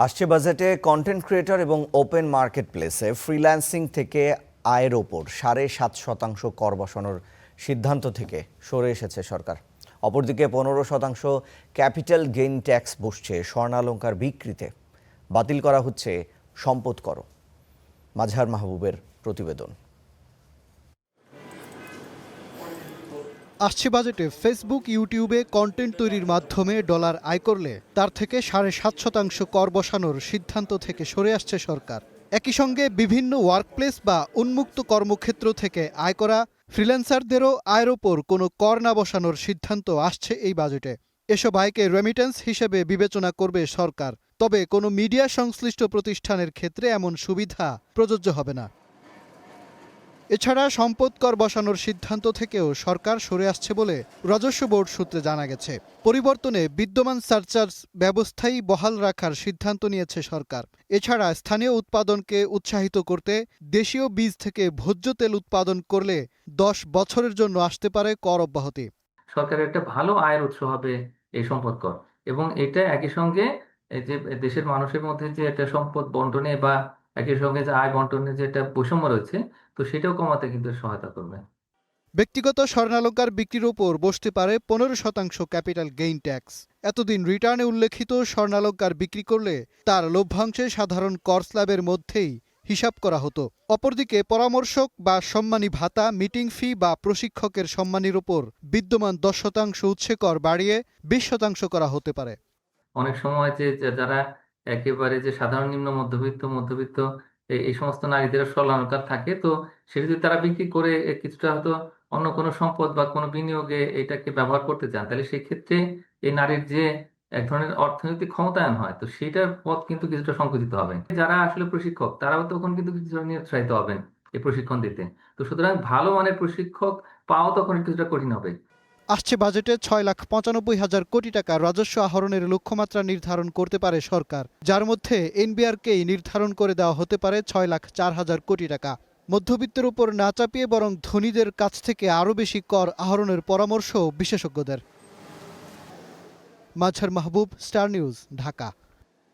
আসছে বাজেটে content creator এবং ওপেন মার্কেটপ্লেসে ফ্রিল্যান্সিং থেকে আয়ের ওপর ৭.৫% কর বসানোর সিদ্ধান্ত থেকে সরে এসেছে সরকার। অপরদিকে ১৫% ক্যাপিটাল গেইন ট্যাক্স বসছে স্বর্ণালংকার বিক্রিতে। বাতিল করা হচ্ছে সম্পদ কর। মাজহার মাহবুবের প্রতিবেদন। আসছে বাজেটে ফেসবুক, ইউটিউবে কন্টেন্ট তৈরির মাধ্যমে ডলার আয় করলে তার থেকে ৭.৫% কর বসানোর সিদ্ধান্ত থেকে সরে আসছে সরকার। একই সঙ্গে বিভিন্ন ওয়ার্কপ্লেস বা উন্মুক্ত কর্মক্ষেত্র থেকে আয় করা ফ্রিল্যান্সারদেরও আয়ের ওপর কোনো কর না বসানোর সিদ্ধান্ত আসছে এই বাজেটে। এসব আয়কে রেমিটেন্স হিসেবে বিবেচনা করবে সরকার, তবে কোনো মিডিয়া সংশ্লিষ্ট প্রতিষ্ঠানের ক্ষেত্রে এমন সুবিধা প্রযোজ্য হবে না। এছাড়া সম্পদ কর বসানোর সিদ্ধান্ত থেকেও সরকার সরে আসছে বলে রাজস্ব বোর্ড সূত্রে জানা গেছে। পরিবর্তনে বিদ্যমান সারচার্জ ব্যবস্থাই বহাল রাখার সিদ্ধান্ত নিয়েছে সরকার। এছাড়া স্থানীয় উৎপাদনকে উৎসাহিত করতে দেশীয় বীজ থেকে ভোজ্য তেল উৎপাদন করলে 10 বছরের জন্য আসতে পারে কর অব্যাহতি। সরকারের একটা ভালো আয়ের উৎস হবে এই সম্পদ কর, এবং এটা একই সঙ্গে এই যে দেশের মানুষের মধ্যে যে একটা সম্পদ বন্টনে বা একই সঙ্গে যে আয় বন্টনের যে একটা বৈষম্য রয়েছে, তো সেটাও কমাতে কিন্তু সহায়তা করবে। ব্যক্তিগত স্বর্ণালংকার বিক্রির ওপর বসতে পারে 15% ক্যাপিটাল গেইন ট্যাক্স। এতদিন রিটার্নে উল্লেখিত স্বর্ণালংকার বিক্রি করলে তার লভ্যাংশে সাধারণ কর স্ল্যাবের মধ্যেই হিসাব করা হতো। অপরদিকে পরামর্শক বা সম্মানী ভাতা, মিটিং ফি বা প্রশিক্ষকের সম্মানীর ওপর বিদ্যমান 10% উৎসে কর বাড়িয়ে 20% করা হতে পারে। অনেক সময় যে যারা একেবারে যে সাধারণ নিম্ন মধ্যবিত্ত এই সমস্ত নারীদের স্বর্ণালংকার থাকে, তো সেটা যদি তারা বিক্রি করে কিছুটা হয়তো অন্য কোনো সম্পদ বা কোনো বিনিয়োগে এটাকে ব্যবহার করতে চান, তাহলে সেই ক্ষেত্রে এই নারীর যে এক ধরনের অর্থনৈতিক ক্ষমতায়ন হয়, তো সেটার পথ কিন্তু কিছুটা সংকুচিত হবে। যারা আসলে প্রশিক্ষক, তারাও তখন কিন্তু কিছুটা নিরুৎসাহিত হবেন এই প্রশিক্ষণ দিতে। তো সুতরাং ভালো মানের প্রশিক্ষক পাওয়া তখন কিছুটা কঠিন হবে। আসছে বাজেটে 6,95,000 কোটি টাকা রাজস্ব আহরণের লক্ষ্যমাত্রা নির্ধারণ করতে পারে সরকার, যার মধ্যে এনবিআরকেই নির্ধারণ করে দেওয়া হতে পারে 6,04,000 কোটি টাকা। মধ্যবিত্তের উপর না চাপিয়ে বরং ধনীদের কাছ থেকে আরও বেশি কর আহরণের পরামর্শ বিশেষজ্ঞদের। মাজহার মাহবুব, স্টার নিউজ, ঢাকা।